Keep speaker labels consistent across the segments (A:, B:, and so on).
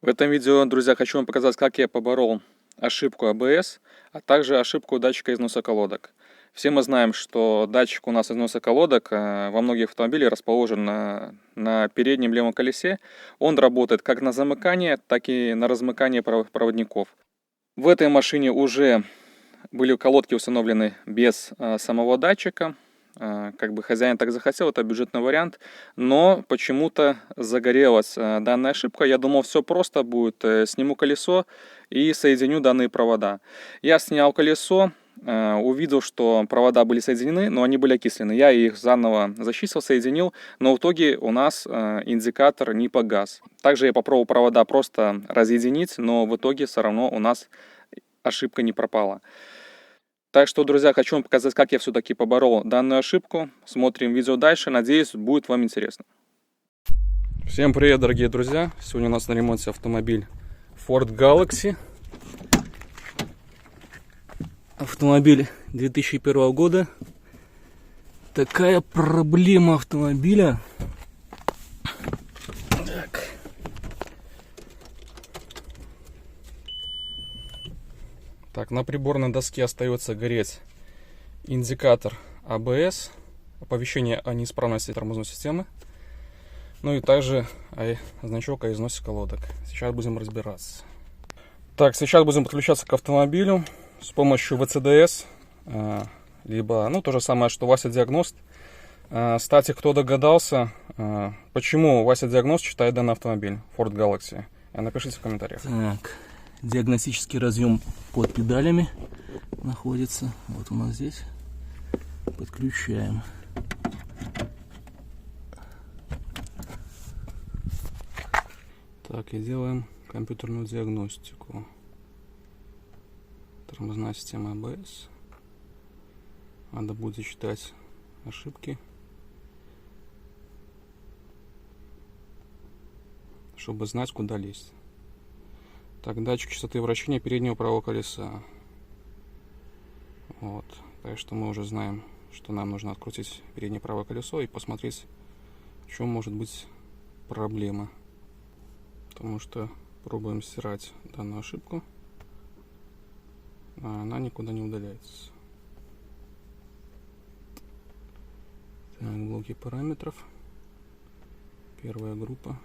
A: В этом видео, друзья, хочу вам показать, как я поборол ошибку ABS, а также ошибку датчика износа колодок. Все мы знаем, что датчик у нас износа колодок во многих автомобилях расположен на переднем левом колесе. Он работает как на замыкание, так и на размыкание проводников. В этой машине уже были колодки установлены без самого датчика. Как бы хозяин так захотел, это бюджетный вариант, но почему-то загорелась данная ошибка. Я думал, все просто будет, сниму колесо и соединю данные провода. Я снял колесо, увидел, что провода были соединены, но они были окислены. Я их заново зачистил, соединил, но в итоге у нас индикатор не погас. Также я попробовал провода просто разъединить, но в итоге все равно у нас ошибка не пропала. Так что, друзья, хочу вам показать, как я все-таки поборол данную ошибку. Смотрим видео дальше. Надеюсь, будет вам интересно. Всем привет, дорогие друзья. Сегодня у нас на ремонте автомобиль Ford Galaxy. Автомобиль 2001 года. Такая проблема автомобиля. Так, на приборной доске остается гореть индикатор ABS, оповещение о неисправности тормозной системы, ну и также значок о износе колодок. Сейчас будем разбираться. Так, сейчас будем подключаться к автомобилю с помощью ВЦДС, либо, то же самое, что Вася Диагност. Кстати, кто догадался, почему Вася Диагност читает данный автомобиль Ford Galaxy? Напишите в комментариях.
B: Так. Диагностический разъем под педалями находится. Вот у нас здесь. Подключаем.
A: Так, и делаем компьютерную диагностику. Тормозная система ABS. Надо будет зачитать ошибки, чтобы знать, куда лезть. Так, датчик частоты вращения переднего правого колеса. Вот. Так что мы уже знаем, что нам нужно открутить переднее правое колесо и посмотреть, в чем может быть проблема. Потому что пробуем стирать данную ошибку, а она никуда не удаляется. Так, блоки параметров. Первая группа.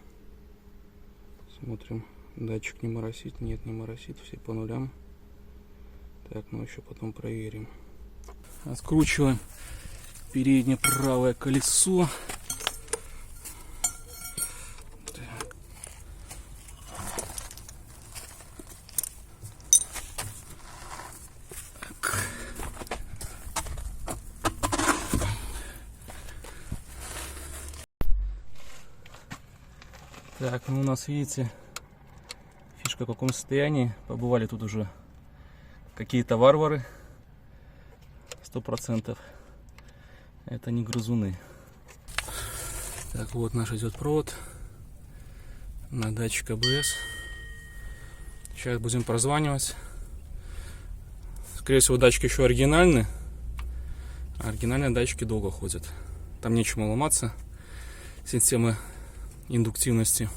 A: Смотрим. Датчик не моросит, нет, не моросит, все по нулям. Так, мы еще потом проверим.
B: Откручиваем переднее правое колесо. Так, ну у нас, видите, фишка в каком состоянии. Побывали тут уже какие-то варвары. 100%. Это не грызуны. Так, вот наш идет провод на датчик ABS. Сейчас будем прозванивать. Скорее всего, датчики еще оригинальные. А оригинальные датчики долго ходят. Там нечему ломаться. Система индуктивности.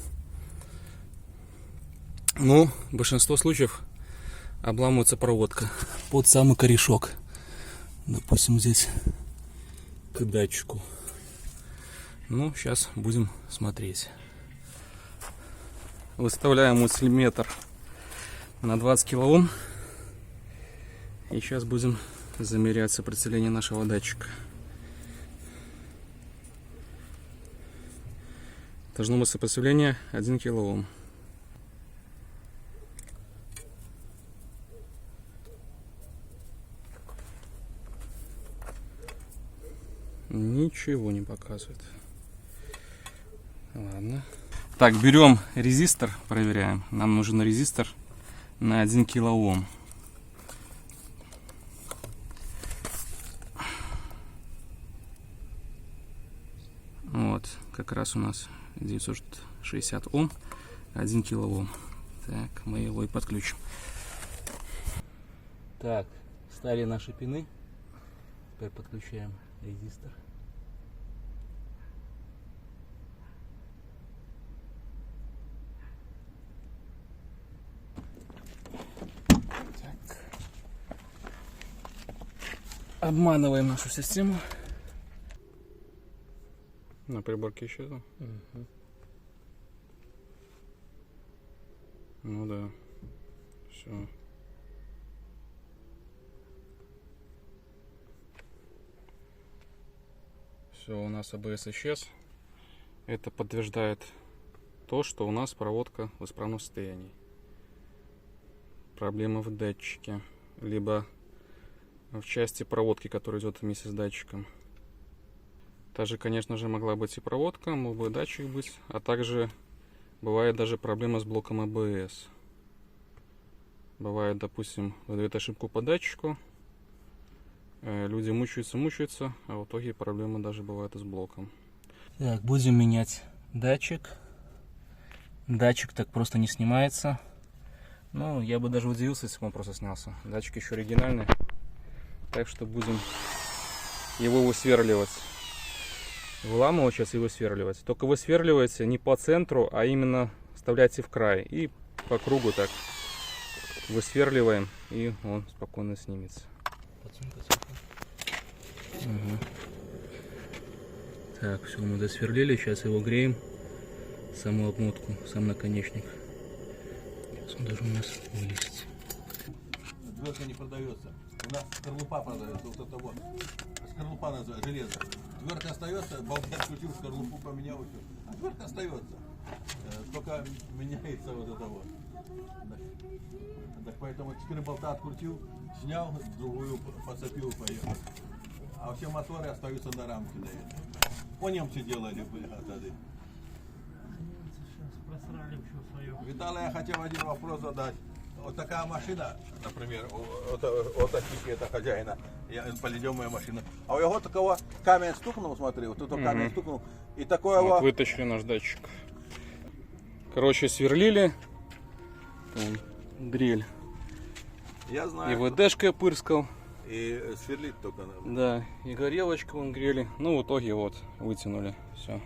B: Но в большинстве случаев обламывается проводка под самый корешок. Допустим, здесь к датчику. Ну, сейчас будем смотреть. Выставляем мультиметр на 20 кОм. И сейчас будем замерять сопротивление нашего датчика. Должно быть сопротивление 1 кОм. Ничего не показывает. Ладно. Так, берем резистор, проверяем. Нам нужен резистор на 1 кОм. Вот, как раз у нас 960 Ом, 1 кОм. Так, мы его и подключим. Так, вставили наши пины. Теперь подключаем резистор. обманываем нашу систему. На приборке исчезло? Угу. Ну да. Все. Все, у нас АБС исчез. Это подтверждает то, что у нас проводка в исправном состоянии. Проблема в датчике, либо в части проводки, которая идет вместе с датчиком. Также, конечно же, могла быть и проводка, мог бы датчик быть, а также бывает даже проблема с блоком АБС. Бывает, допустим, выдает ошибку по датчику, люди мучаются, а в итоге проблемы даже бывают и с блоком. Так, будем менять датчик. Датчик так просто не снимается. Ну, я бы даже удивился, если бы он просто снялся. Датчик еще оригинальный, так что будем его высверливать. Выламывать сейчас и высверливать. Только высверливайте не по центру, а именно вставляйте в край. И по кругу так высверливаем, и он спокойно снимется. Угу. Так, все, мы досверлили. Сейчас его греем. Саму обмотку, сам наконечник. Сейчас он должен у нас вылезть.
C: Дверка не продается. У нас скорлупа продается. Вот это вот. Скорлупа называется, железо. Дверка остается, болт открутил, скорлупу поменял, все. А дверка остается. Только меняется вот это вот. Так поэтому 4 болта открутил, снял, другую подцепил и поехал. А все моторы остаются на рамке. Да. По немцы делали тогда. Виталий, я хотел один вопрос задать. Вот такая машина, например, вот такие это хозяина, полидемная машина. А у него такого камень стукнул, смотри, вот тут камень стукнул. И такое
B: вот вытащили наш датчик. Короче, сверлили. Вон, дрель.
C: Я знаю.
B: И ВДшкой пырскал.
C: И сверлить только надо.
B: Да, и горелочку вон грели. Ну, в итоге вот вытянули. Все.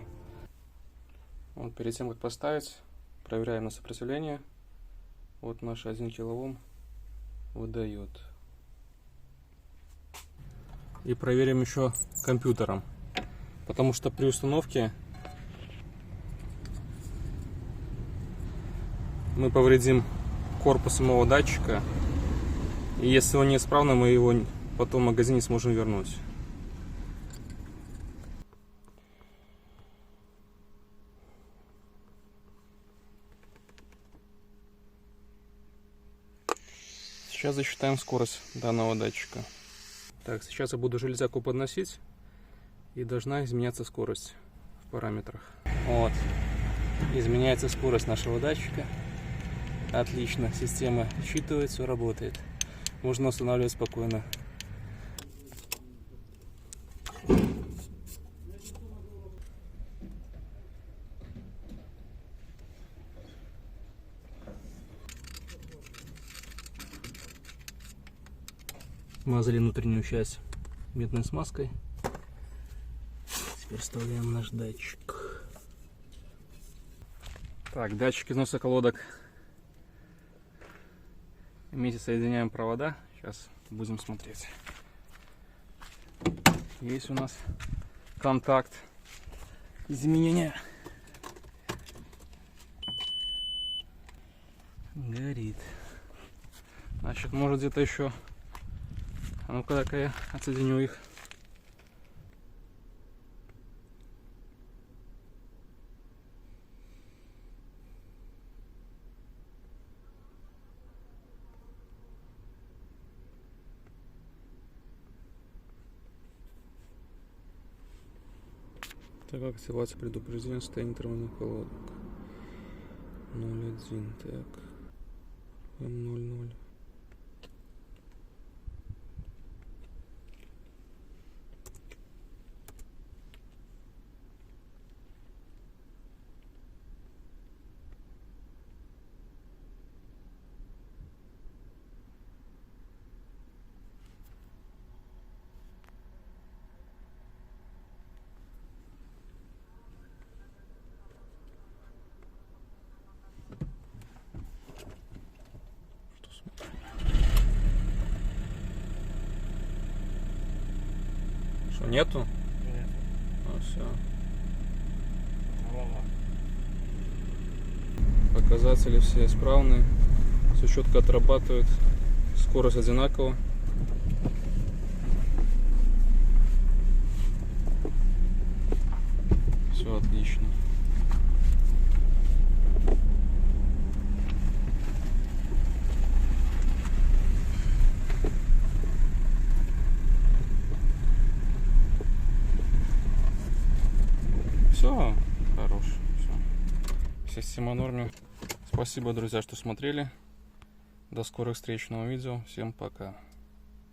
B: Вот перед тем, как поставить, проверяем на сопротивление. Вот наш 1 килоом выдает. И проверим еще компьютером. Потому что при установке мы повредим корпус самого датчика. И если он неисправный, мы его потом в магазине сможем вернуть. Сейчас засчитаем скорость данного датчика. Так, сейчас я буду железяку подносить, и должна изменяться скорость в параметрах. Вот, изменяется скорость нашего датчика. Отлично, система считывает, все работает. Можно устанавливать спокойно. Смазали внутреннюю часть медной смазкой. Теперь вставляем наш датчик. Так, датчик износа колодок. Вместе соединяем провода. Сейчас будем смотреть. Есть у нас контакт изменения. Горит. Значит, может где-то еще. А ну-ка, дай-ка я отсоединю их. Так, как активация предупреждения состояния тормозных колодок. 0.1, так. М00. Что смотрим? Что, нету?
D: Нет.
B: А, все.
D: Голова.
B: Показатели все исправны. Все четко отрабатывает. Скорость одинакова. Все отлично. Все, хорош. Все. Система норме. Спасибо, друзья, что смотрели. До скорых встреч в новом видео. Всем пока.